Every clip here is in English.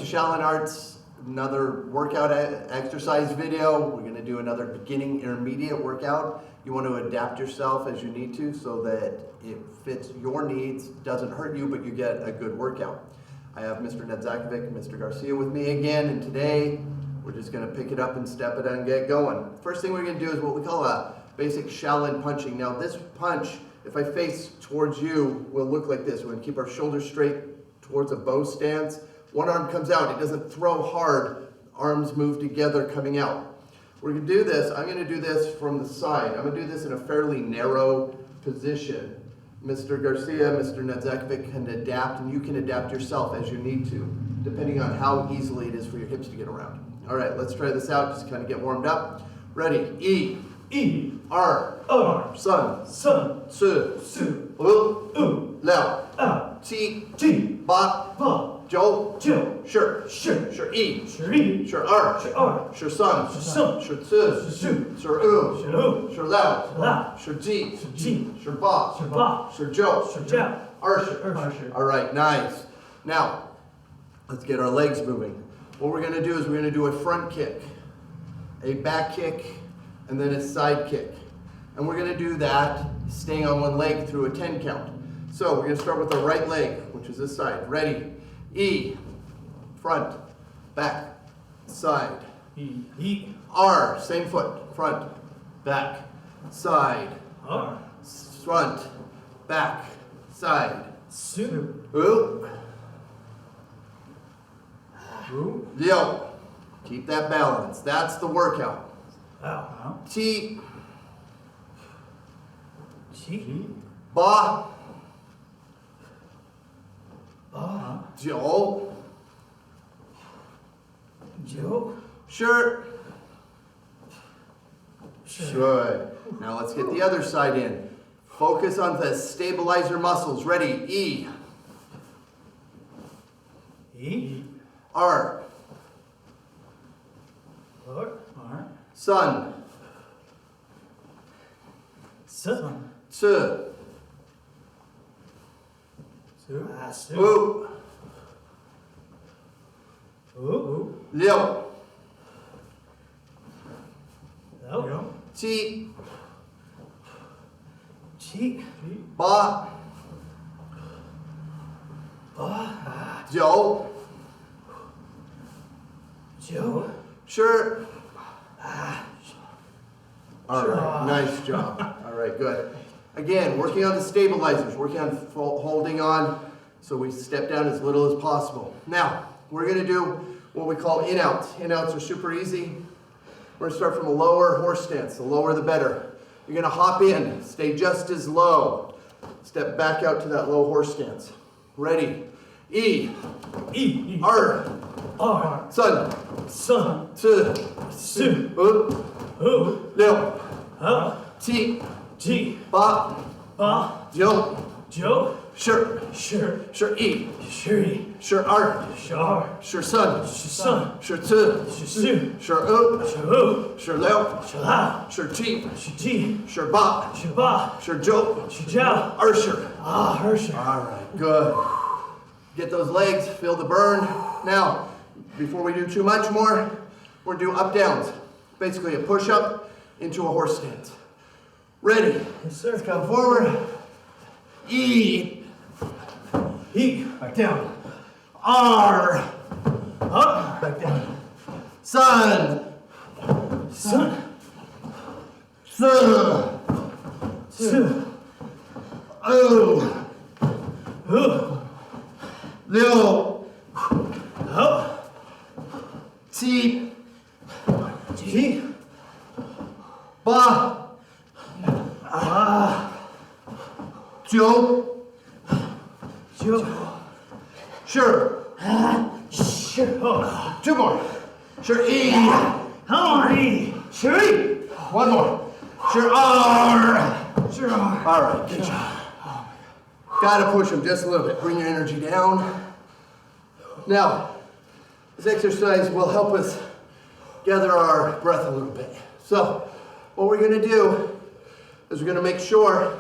Shaolin Arts, another workout exercise video. We're going to do another beginning intermediate workout. You want to adapt yourself as you need to so that it fits your needs, doesn't hurt you, but you get a good workout. I have Mr. Nedzakovic and Mr. Garcia with me again, and today we're just going to pick it up and step it and get going. First thing we're going to do is what we call a basic Shaolin punching. Now this punch, if I face towards you, will look like this. We're going to keep our shoulders straight towards a bow stance. One arm comes out. It doesn't throw hard. Arms move together coming out. We're going to do this. I'm going to do this from the side. I'm going to do this in a fairly narrow position. Mr. Garcia, Mr. Nedzakovic can adapt, and you can adapt yourself as you need to, depending on how easily it is for your hips to get around. All right, let's try this out. Just kind of get warmed up. Ready? E. E. R. R. Sun. Sun. Su. Su. U. Lao. Lao. Ti. Ti. Ba. Ba. Jiu. Jiu. Shi. Shi. Shi. E. Shi. E. Shi. R. Shi. R. Shi. Sun. Shi. Sun. Shi. Tzu. Shi. Su. Shi. U. Shi. U. Shi. Lao. Shi. Lao. Shi. Ji. Shi. Ji. Shi. Ba. Shi. Ba. Shi. Jiu. Shi. Jiu. Arshi. Arshi. All right, nice. Now, let's get our legs moving. What we're going to do is we're going to do a front kick, a back kick, and then a side kick. And we're going to do that staying on one leg through a 10 count. So we're going to start with our right leg, which is this side. Ready? E. Front, back, side. E. E. R. Same foot. Front, back, side. R. Front, back, side. Su. U. U. Yo. Keep that balance. That's the workout. Ow. Ti. Chi. Ba. Ba. Jiu. Jiu. Shirt. Shi. Good. Now let's get the other side in. Focus on the stabilizer muscles. Ready? E. E. R. R. Sun. Sun. Tzu. Su. Su. U. U. Liu. Liu. Ti. Chi. Ba. Ba. Jiu. Jiu. Shirt. All Sure. right, nice job. All right, good. Again, working on the stabilizers, working on holding on so we step down as little as possible. Now, we're going to do what we call in-outs. In-outs are super easy. We're going to start from a lower horse stance. The lower the better. You're going to hop in, stay just as low. Step back out to that low horse stance. Ready? E. E. R. R. Sun. Sun. Tzu. Su. U. U. Liu. Ti. Ti. Ti. Ba. Ba. Jiu. Jiu. Shi. Shi. Shi. E. Shi. Shi. R. Shar. Shi. Sun. Sun. Shi. Tzu. Shi. Su. Shi. U. Shi. U. Shi. Liu. Shi. Lao. Shi. Ti. Shi. Ti. Shi. Ba. Shi. Ba. Shi. Jiu. Shi. Jiao. Arshi. Ah. Hershey. All right, good. Get those legs, feel the burn. Now, before we do too much more, we're gonna do up downs. Basically a push up into a horse stance. Ready? Yes, sir. Let's come forward. E. E. Back down. R. Up. Back down. Sun. Sun. Tzu. Su. U. U. Liu. Up. Ti. Ti. Ba. Ba. Jiu. Jiu. Sure. Sure. Two more. Sure. E. Hurry. Sure. One more. Sure. R. Sure. All right. Good job. Gotta push them just a little bit. Bring your energy down. Now, this exercise will help us gather our breath a little bit. So, what we're gonna do is we're gonna make sure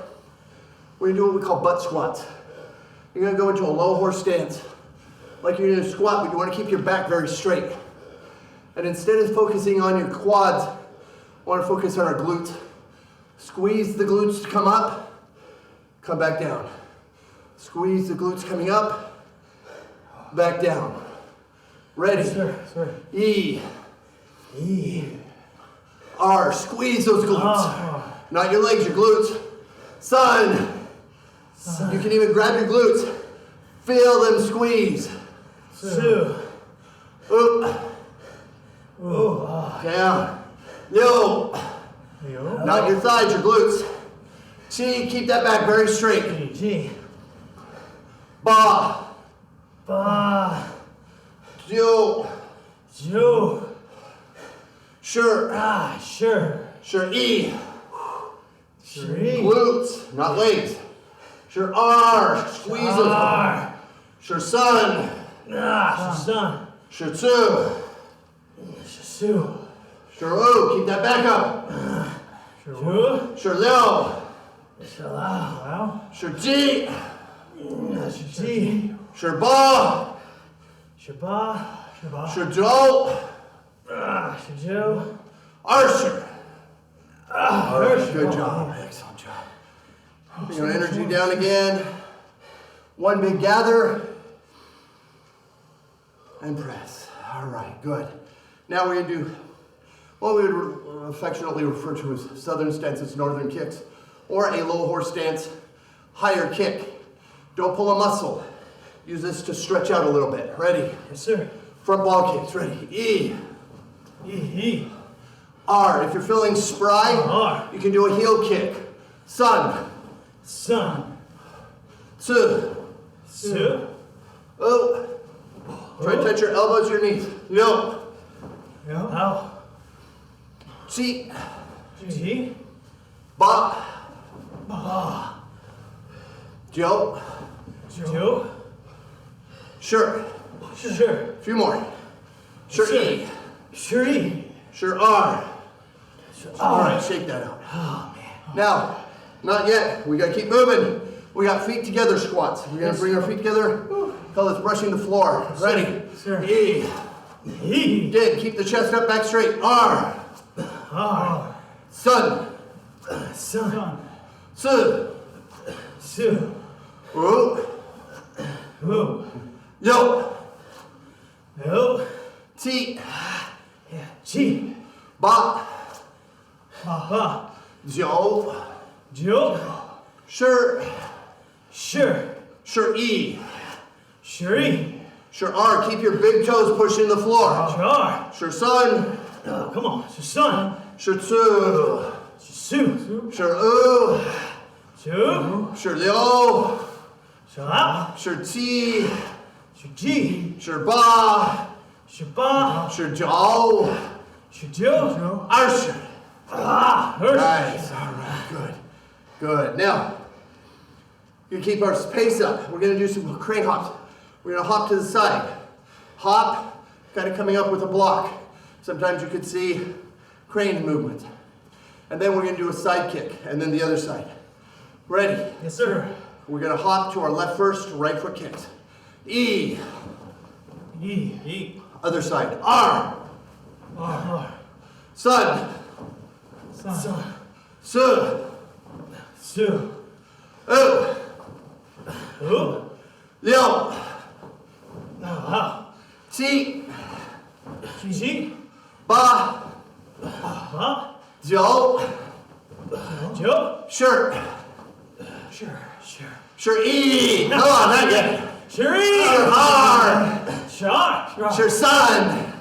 we're gonna do what we call butt squats. You're gonna go into a low horse stance. like you're gonna squat, but you wanna keep your back very straight. And instead of focusing on your quads, I wanna focus on our glutes. Squeeze the glutes to come up, come back down. Squeeze the glutes coming up, back down. Ready? Sir. E. E. R. Squeeze those glutes. Not your legs, your glutes. Sun. You can even grab your glutes. Feel them squeeze. Su. Oop. Ooh. Down. Yo. Not your thighs, your glutes. Chi, keep that back very straight. G. Ba. Ba. Jo. Jo. Sure. Sure. Sure. E. Sure. Glutes, not legs. Sure. R. Squeeze them. R. Sure. Sun. Sun. Sure. Two. Su. Sure. O. Keep that back up. Sure. Sure. Liao. Wow. Sure. Ji. G. Sure. Ba. Shaba. Sure. Jo. Joe. Arsher. Hirsch. Good job. Excellent job. Bring your energy down again. One big gather. And press. All right, good. Now we're going to do what we would affectionately refer to as southern stances, northern kicks, or a low horse stance, higher kick. Don't pull a muscle. Use this to stretch out a little bit. Ready? Yes, sir. Front ball kicks. Ready? E. E. R. If you're feeling spry, R. you can do a heel kick. Sun. Sun. Su. Su. Oh. Try to touch your elbows to your knees. Yo. Ow. Chi. G. Ba. Ba. Jo. Joe. Sure. Sure. A few more. Sure. E. Sure. E. Sure. R. All right, shake that out. Oh, man. Now, not yet. We gotta keep moving. We got feet together squats. We're gonna bring our feet together. Call this brushing the floor. Ready? Sir. E. E. Good. Keep the chest up, back straight. R. R. Sun. Sun. Su. Su. Ooh. Ooh. Yo. No. T. Yeah. G. Ba. Ba. Jo. Joe. Sure. Sure. Sure. E. Sure. E. Sure. R. Keep your big toes pushing the floor. Sure. Sure. Sun. Oh, come on. It's sun. Sure. Tsu. Su. Sure. Oo. Su. Sure. Liu. Shala. Sure. T. Sure. G. Sure. Ba. Sure. Ba. Sure. Jo. Sure. Joe. Arsher. Hirsch. Nice. All right. Good. Good. Now, you keep our pace up. We're going to do some crane hops. We're going to hop to the side. Hop, kind of coming up with a block. Sometimes you could see crane movement. And then we're going to do a side kick, and then the other side. Ready? Yes, sir. We're going to hop to our left first, right foot kicks. E. E. E. Other side. R. R. Sun. Sun. Su. Su. Oo. Ooh. Liu. Wow. T. G. Ba. Ba. Jo. Joe. Sure. Sure. Sure. E. Come on, not yet. Sure. Sure. R. Sure. Sure. Sun.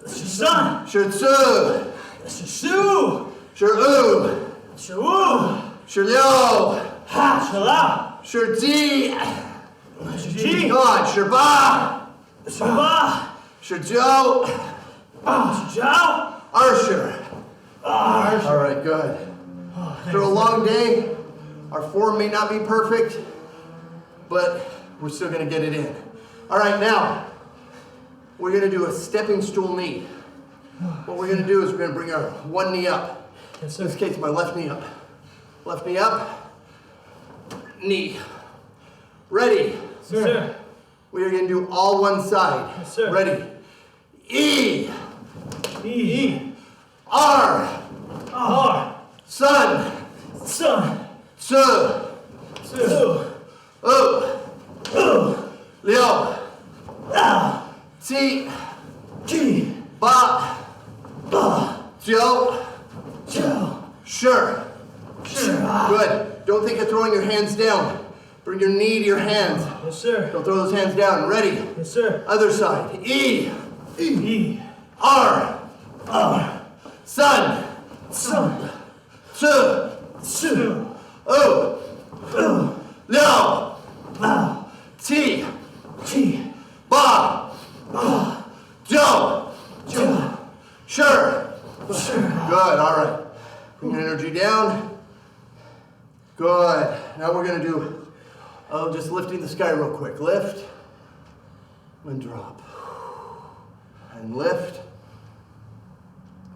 Sun. Sure. Tsu. Su. Sure. Oo. Shu. Sure. Liu. Ha. Shala. Sure. T. G. Come on. Sure. Ba. Shaba. Sure. Jo. Joe. Arsher. All right, good. After a long day, our form may not be perfect, but we're still gonna get it in. All right, now, we're gonna do a stepping stool knee. What we're gonna do is we're gonna bring our one knee up. Yes, In this sir. case, my left knee up. Left knee up, knee. Ready? Sir. We are going to do all one side. Yes, sir. Ready? E, E, R, R, Sun, Sun, Su, Su, U, Liu, Lao, Ti, Ji, Ba, Ba, Jiu, Jiu, Sure. Sure. Good. Don't think of throwing your hands down. Bring your knee to your hands. Yes, sir. Don't throw those hands down. Ready? Yes, sir. Other side. E, E, R, R, Sun, Sun, Su, Su, U, Liu, Lao, Ti, Ji, Ba, Ba, Jiu, Jiu, Sure. Sure. Good. All right. Bring your energy down. Good. Now we're going to do, just lifting the sky real quick. Lift and drop. And lift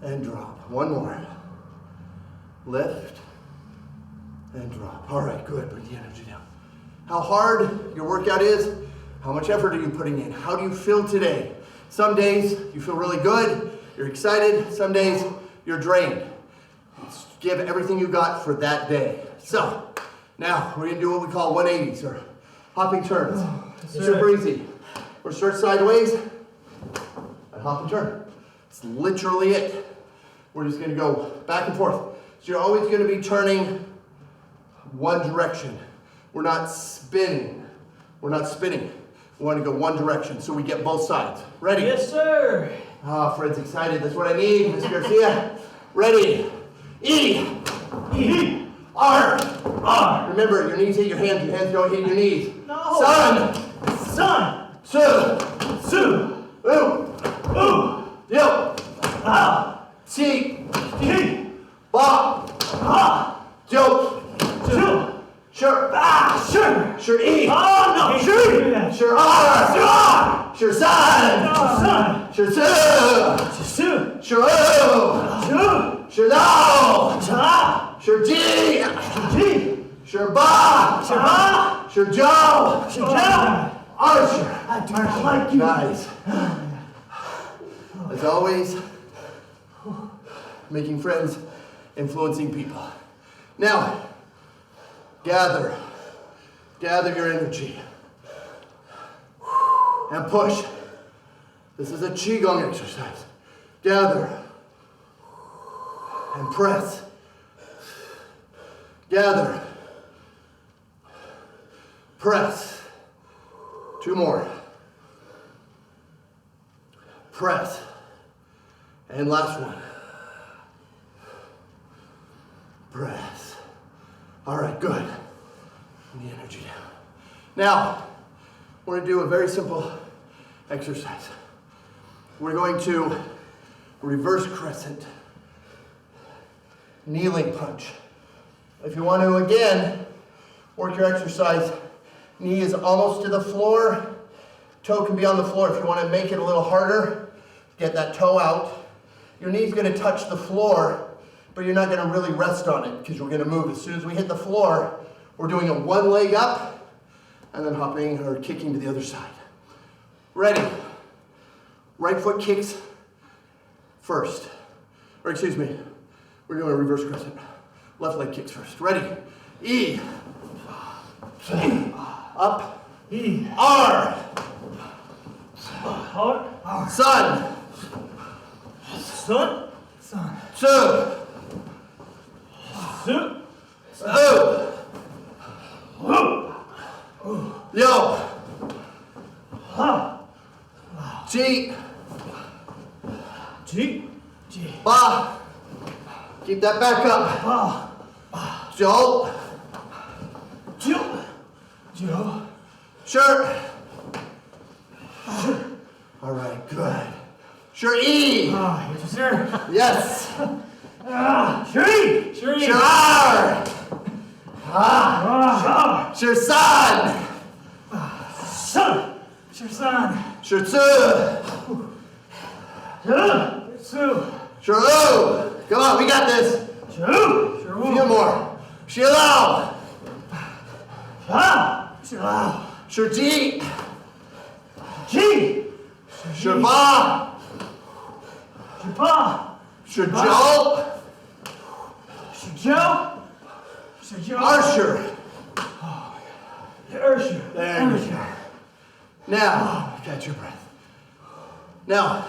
and drop. One more. Lift and drop. All right, good. Bring the energy down. How hard your workout is, how much effort are you putting in? How do you feel today? Some days you feel really good, you're excited. Some days you're drained. Give everything you got for that day. So, now we're gonna do what we call 180s or hopping turns. Super easy. We're gonna start sideways and hop and turn. It's literally it. We're just gonna go back and forth. So you're always gonna be turning one direction. We're not spinning. We're not spinning. We wanna go one direction so we get both sides. Ready? Yes, sir. Ah, Fred's excited. That's what I need, Miss Garcia. Ready? E, E, R. R. Remember, your knees hit your hands don't hit your knees. No. Sun, Sun, Su, Su, U, U, Liu, Lao, Ti, Ji, Ba, Ba, Jiu, Jiu, Sure, Sure. Sure E, Oh, no. Sure. Sure R, Sure Sun, Sun, Sure Su, Su, Sure U, Su, Sure Lao, Cha, Sure Ji, Ji, Sure Ba, Ba, Sure Jiu, Sure. Archer. I do not like you. Guys, as always, making friends, influencing people. Now, gather your energy, and push. This is a Qigong exercise. Gather, and press. Gather, press. Two more. Press. And last one. Press. All right, good. Bring the energy down. Now, we're going to do a very simple exercise. We're going to reverse crescent, kneeling punch. If you want to, again, work your exercise, knee is almost to the floor, toe can be on the floor. If you want to make it a little harder, get that toe out. Your knee's going to touch the floor, but you're not going to really rest on it because we're going to move. As soon as we hit the floor, we're doing a one leg up and then hopping or kicking to the other side. Ready? Right foot kicks first. Or excuse me, we're doing a reverse crescent. Left leg kicks first. Ready? E. Up. E, R. R, Sun. Sun, Sun, Su. Su, U. Liu. Ha, Ji. Ji, Ji, Ba. Keep that back up. Ba, Jiu. Jiu, Jiu, Sure. All right, good. Sure E. yes, sir. Yes. Shri, Sure R. Sure Sun. Sun, Sure Sun, Sure Su. Su, Sure U. Come on, we got this. Sure, A few more. Sure Lao. Ha, Sure Lao, Sure Ji. Chi. Shaba. Shaba. Shajal. Shajal. Shajal. Arsher. Ursher. There you go. Now, catch your breath. Now,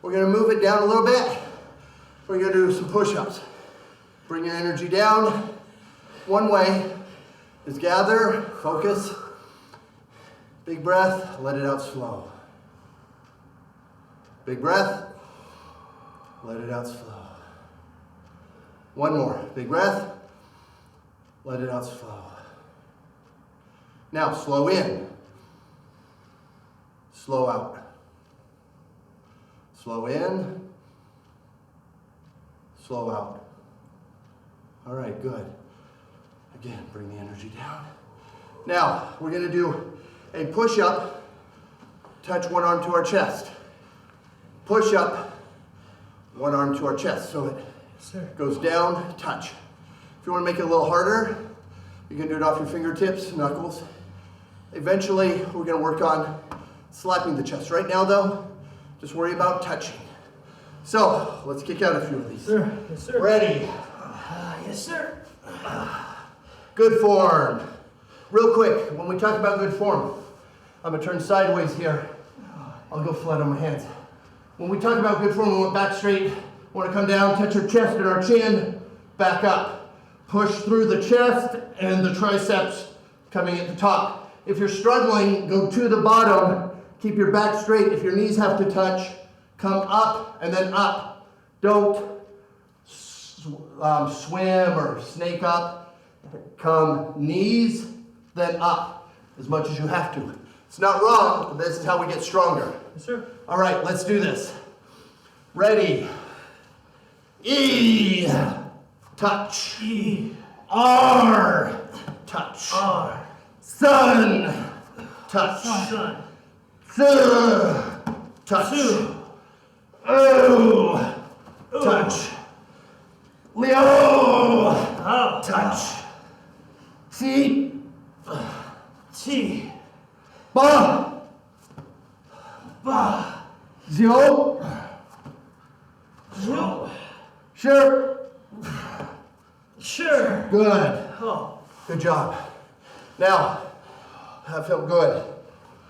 we're gonna move it down a little bit. We're gonna do some push-ups. Bring your energy down. One way is gather, focus. Big breath, let it out slow. Big breath, let it out slow. One more, big breath, let it out slow. Now, slow in, slow out. Slow in, slow out. All right, good. Again, bring the energy down. Now, we're gonna do a push-up, touch one arm to our chest. Push-up, one arm to our chest. So it goes down, touch. If you wanna make it a little harder, you can do it off your fingertips, knuckles. Eventually, we're gonna work on slapping the chest. Right now though, just worry about touching. So, let's kick out a few of these. Sir. Yes, sir. Ready? Yes, sir. Good form. Real quick, when we talk about good form, I'm gonna turn sideways here. I'll go flat on my hands. When we talk about good form, we want back straight. We wanna come down, touch our chest and our chin, back up. Push through the chest and the triceps coming at the top. If you're struggling, go to the bottom. Keep your back straight. If your knees have to touch, come up and then up. Don't swim or snake up. Come knees, then up as much as you have to. It's not wrong, but this is how we get stronger. Yes, sir. All right, let's do this. Ready. E, touch. E. R, touch. R. Sun, touch. Sun. Touch. Su. Oh, touch. Leo, Oh. touch. Chi, Chi. ba, Ba. zio, Yo. sure. Sure. Good. Oh. Good job. Now, that felt good.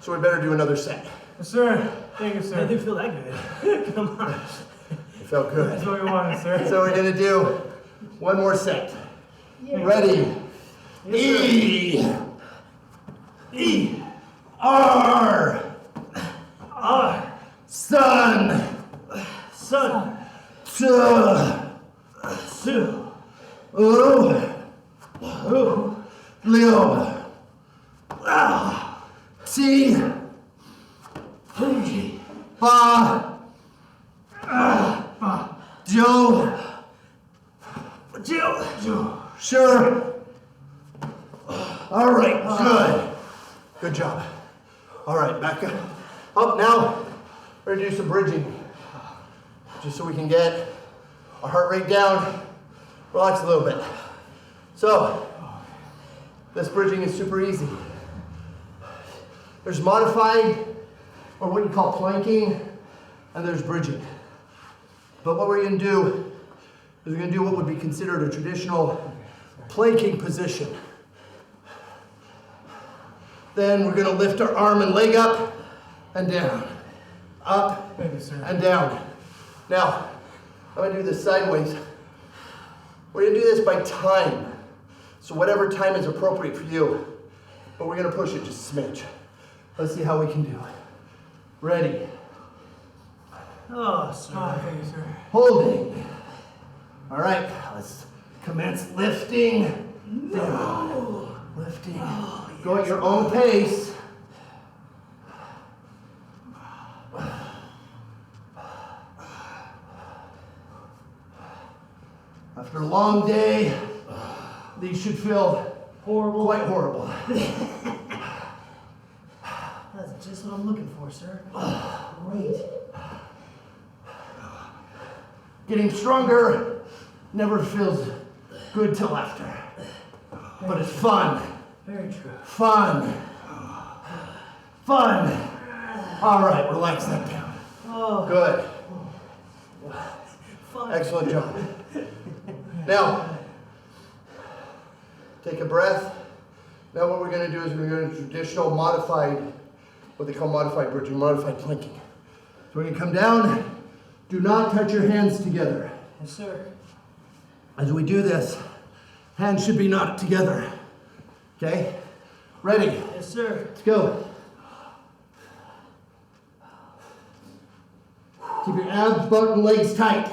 So we better do another set. Yes, sir. Thank you, sir. I didn't feel that good. Come on. It felt good. That's what we wanted, sir. So we're gonna do one more set. Ready? Yes, E, R, R. sun, Sun. Su. oh, Oh. Leo, T, Fuji. Ba, Joe, Jill. sure. All right, good. Good job. All right, back up. Up now, we're gonna do some bridging. Just so we can get our heart rate down, relax a little bit. So, this bridging is super easy. There's modified, or what you call planking, and there's bridging. But what we're gonna do is we're gonna do what would be considered a traditional planking position. Then we're gonna lift our arm and leg up and down, up Thank you, sir. and down. Now, I'm gonna do this sideways. We're gonna do this by time. So whatever time is appropriate for you, but we're gonna push it just a smidge. Let's see how we can do it. Ready, Oh, sir. Oh, thank you, sir. holding. All right, let's commence lifting, down, lifting. Go at your own pace. After a long day, these should feel Horrible. quite horrible. That's just what I'm looking for, sir. Great. Getting stronger never feels good till after. But it's fun. Very true. Fun. fun. All right, relax that down. Oh. Good. Fun. Excellent job. Now, take a breath. Now what we're going to do is we're going to do traditional modified, what they call modified bridging, modified planking. So we're going to come down. Do not touch your hands together. Yes, sir. As we do this, hands should be knotted together. Okay? Ready? Yes, sir. Let's go. Keep your abs, butt, and legs tight.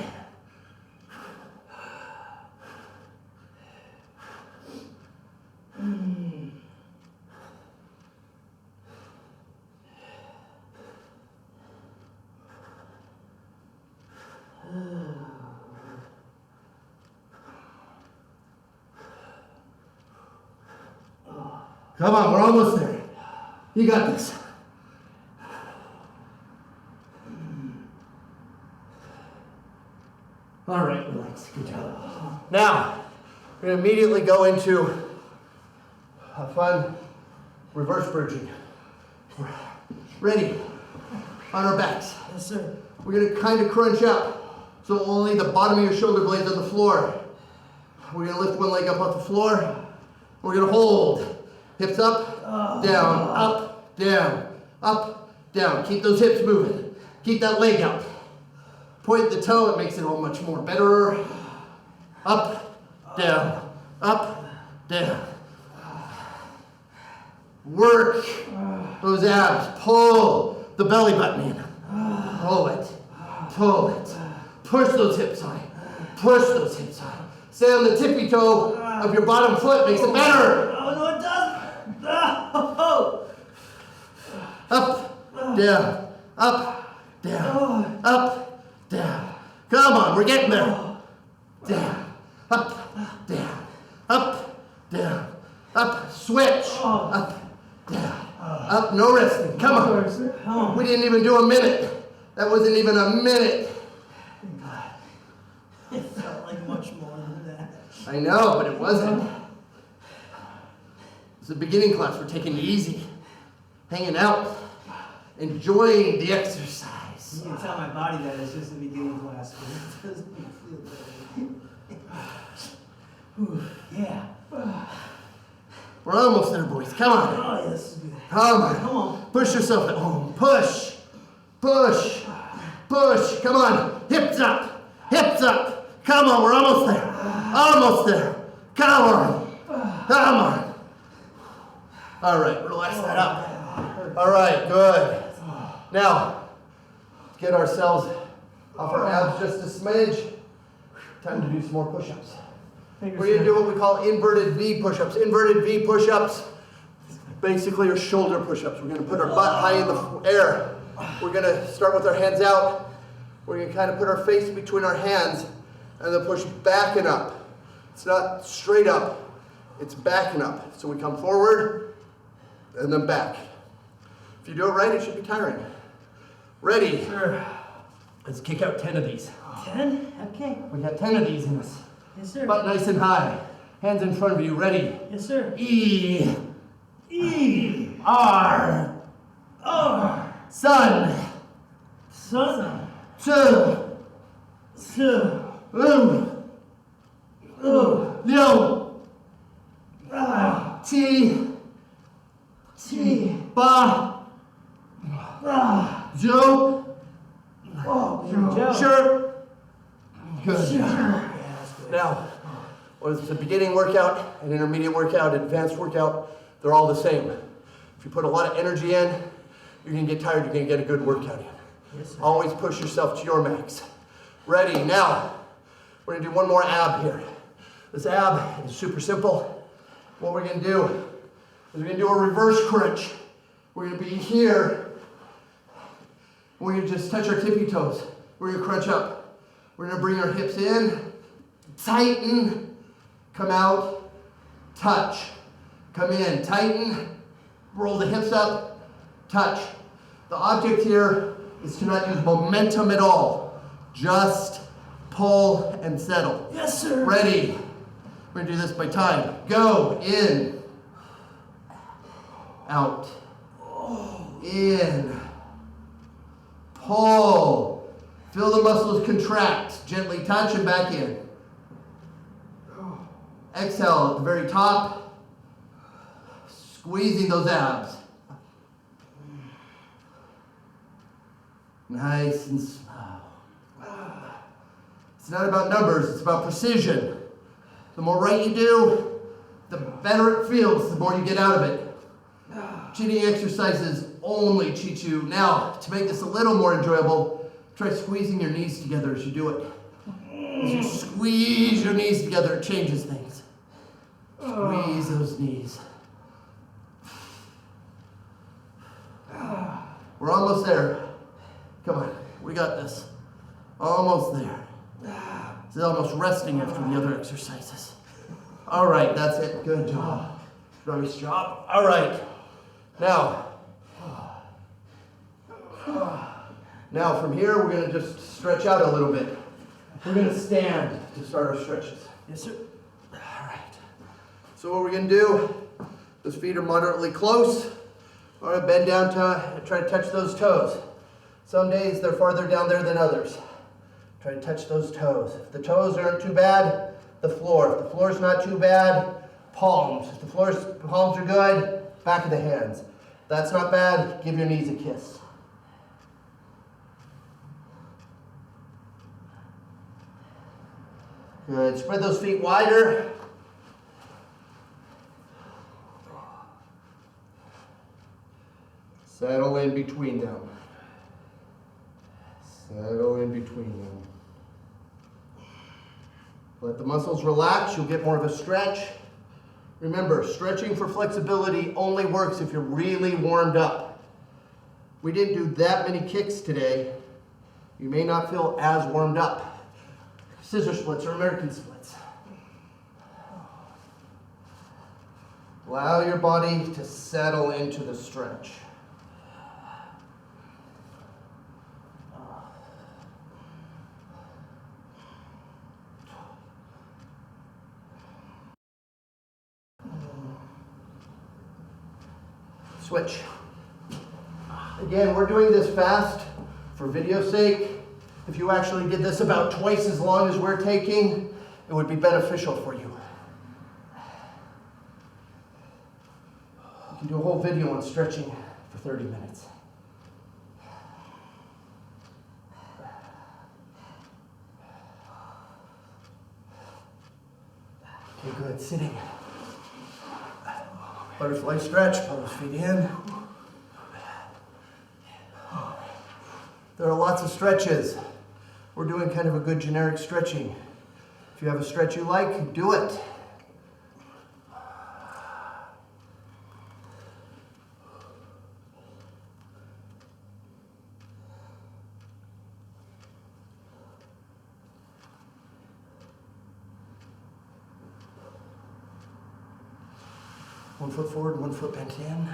Come on, we're almost there. You got this. All right, relax. Good job. Now, we're going to immediately go into a fun reverse bridging. Ready? On our backs. Yes, sir. We're going to kind of crunch up, so only the bottom of your shoulder blades on the floor. We're going to lift one leg up off the floor. We're going to hold. Hips up, down, up, down, up, down. Keep those hips moving. Keep that leg out. Point the toe, it makes it all much more better. Up, down, up, down. Work those abs. Pull the belly button in. Pull it, pull it. Push those hips high. Push those hips high. Stay on the tippy toe of your bottom foot, makes it better. Oh, no, it doesn't. Oh. Up, down, up, down, up, down. Come on, we're getting there. Down, up, down, up, down, up, switch, up, down, up, no resting. Come on. We didn't even do a minute. That wasn't even a minute. It felt like much more than that. I know, but it wasn't. It's a beginning class. We're taking it easy, hanging out, enjoying the exercise. You can tell my body that it's just the beginning class, but it doesn't feel good. Yeah. We're almost there, boys. Come on. Oh, yeah, this is good. Come on. Come on. Push yourself at home. Push. Push. Push. Come on. Hips up. Hips up. Come on. We're almost there. Almost there. Come on. Come on. All right. Relax that up. All right. Good. Now, get ourselves off our abs just a smidge. Time to do some more push-ups. We're going to do what we call inverted V push-ups. Inverted V push-ups basically are shoulder push-ups. We're going to put our butt high in the air. We're going to start with our hands out. We're going to kind of put our face between our hands and then push back and up. It's not straight up. It's backing up. So we come forward and then back. If you do it right, it should be tiring. Ready? Sure. Let's kick out 10 of these. 10? Okay. We got 10 of these in us. Yes, sir. Butt nice and high. Hands in front of you. Ready? Yes, sir. E. E. R. R. Sun. Sun. Two. Two. Liu. T. T. Ba. Zhou. Oh, Sure. Good. Yeah, that's good. Now, whether it's a beginning workout, an intermediate workout, an advanced workout, they're all the same. If you put a lot of energy in, you're going to get tired, you're going to get a good workout in. Yes, sir. Always push yourself to your max. Ready, now, we're going to do one more ab here. This ab is super simple. What we're going to do is we're going to do a reverse crunch. We're going to be here. We're going to just touch our tippy toes. We're going to crunch up. We're going to bring our hips in, tighten, come out, touch, come in, tighten, roll the hips up, touch. The object here is to not use momentum at all. Just pull and settle. Yes, sir. Ready? We're going to do this by time. Go, in, out, In. Pull. Feel the muscles contract. Gently touch and back in. Exhale at the very top. Squeezing those abs. Nice and slow. It's not about numbers, it's about precision. The more right you do, the better it feels, the more you get out of it. Cheating exercises only cheat you. Now, to make this a little more enjoyable, try squeezing your knees together as you do it. As you squeeze your knees together, it changes things. Squeeze those knees. We're almost there. Come on, we got this. Almost there. This is almost resting after the other exercises. All right, that's it. Good job. Nice job. All right. Now from here, we're going to just stretch out a little bit. We're going to stand to start our stretches. Yes, sir. All right. So what we're going to do, those feet are moderately close. All right, bend down to try to touch those toes. Some days they're farther down there than others. Try to touch those toes. If the toes aren't too bad, the floor. If the floor's not too bad, palms. If the palms are good, back of the hands. If that's not bad, give your knees a kiss. Good. Spread those feet wider. Settle in between them. Settle in between them. Let the muscles relax. You'll get more of a stretch. Remember, stretching for flexibility only works if you're really warmed up. We didn't do that many kicks today. You may not feel as warmed up. Scissor splits or American splits. Allow your body to settle into the stretch. Switch. Again, we're doing this fast for video's sake. If you actually did this about twice as long as we're taking, it would be beneficial for you. You can do a whole video on stretching for 30 minutes. Okay, good. Sitting. Butterfly stretch, pull those feet in. There are lots of stretches. We're doing kind of a good generic stretching. If you have a stretch you like, do it. One foot forward, 1 foot bent in.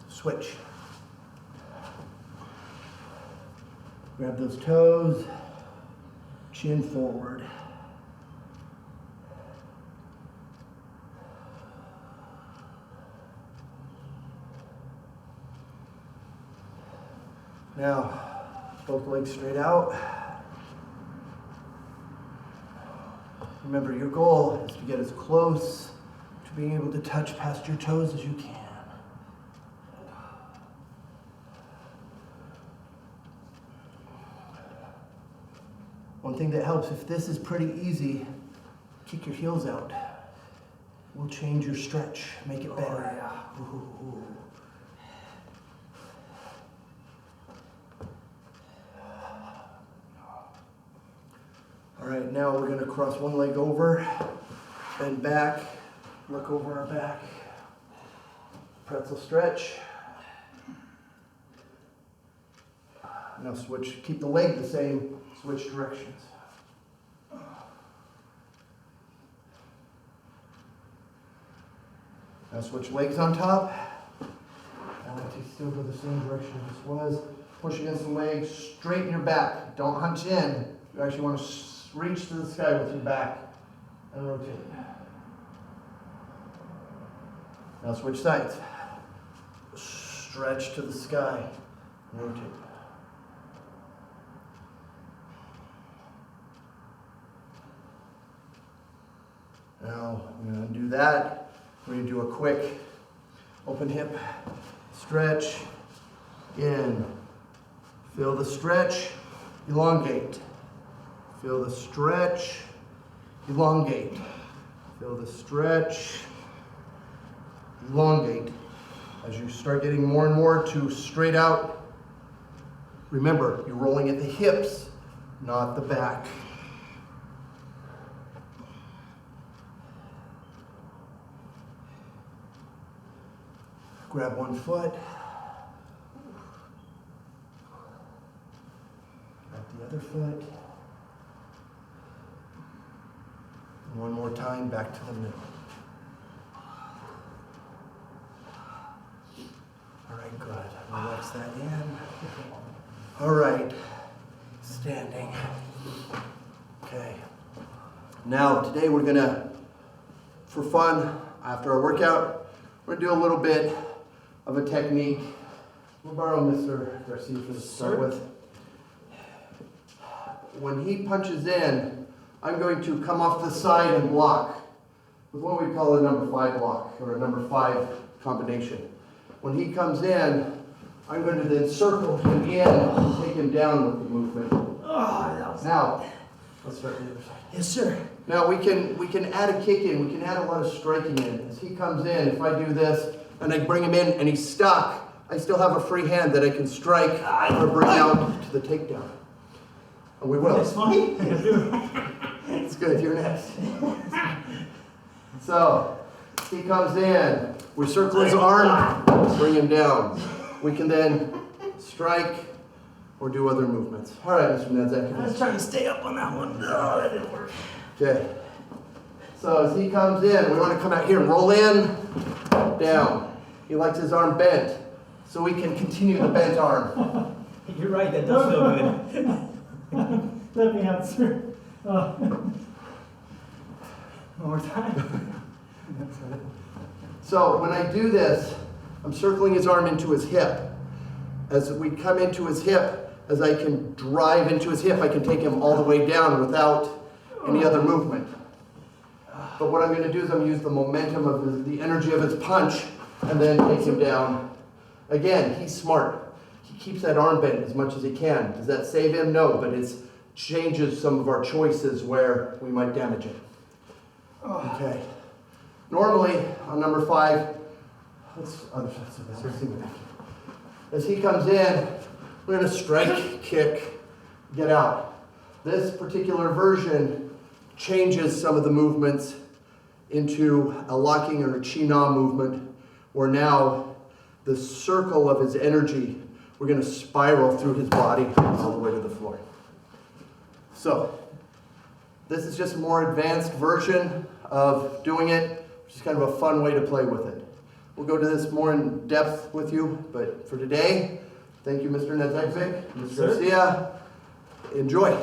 Switch. Grab those toes, chin forward. Now, both legs straight out. Remember, your goal is to get as close to being able to touch past your toes as you can. One thing that helps, if this is pretty easy, kick your heels out. We'll change your stretch, make it better. Ooh. All right, now we're going to cross one leg over, bend back, look over our back. Pretzel stretch. Now switch, keep the leg the same, switch directions. Now switch legs on top. Still go the same direction this was. Push against the leg, straighten your back. Don't hunch in. You actually want to reach to the sky with your back and rotate. Now switch sides. Stretch to the sky, rotate. Now we're going to do that. We're going to do a quick open hip stretch. In. Feel the stretch, elongate. Feel the stretch, elongate. Feel the stretch, elongate. As you start getting more and more to straight out, remember, you're rolling at the hips, not the back. Grab one foot. Grab the other foot. And one more time, back to the middle. All right, good. Relax that in. All right, standing. Okay. Now, today we're gonna, for fun, after our workout, we're gonna do a little bit of a technique. We'll borrow Mr. Garcia for this to start with. When he punches in, I'm going to come off the side and block with what we call a number 5 block, or a number 5 combination. When he comes in, I'm going to then circle him in and take him down with the movement. Now, let's start the other side. Yes, sir. Now we can add a kick in, we can add a lot of striking in. As he comes in, if I do this and I bring him in and he's stuck, I still have a free hand that I can strike or bring out to the takedown. And we will. That's funny. It's good, you're next. So, he comes in, we circle his arm, bring him down. We can then strike or do other movements. All right, Mr. Nedzek. I was trying to stay up on that one. No, that didn't work. Okay. So as he comes in, we want to come out here and roll in, down. He likes his arm bent, so we can continue the bent arm. You're right, that does feel good. Let me answer. One more time. So when I do this, I'm circling his arm into his hip. As we come into his hip, as I can drive into his hip, I can take him all the way down without any other movement. But what I'm going to do is I'm going to use the momentum of the energy of his punch and then take him down. Again, he's smart. He keeps that arm bent as much as he can. Does that save him? No, but it changes some of our choices where we might damage it. Okay. Normally, on number 5, as he comes in, we're going to strike, kick, get out. This particular version changes some of the movements into a locking or a chi-na movement, where now the circle of his energy, we're going to spiral through his body all the way to the floor. So, this is just a more advanced version of doing it, which is kind of a fun way to play with it. We'll go to this more in depth with you, but for today, thank you, Mr. Nedzek, Mr. Garcia. Enjoy.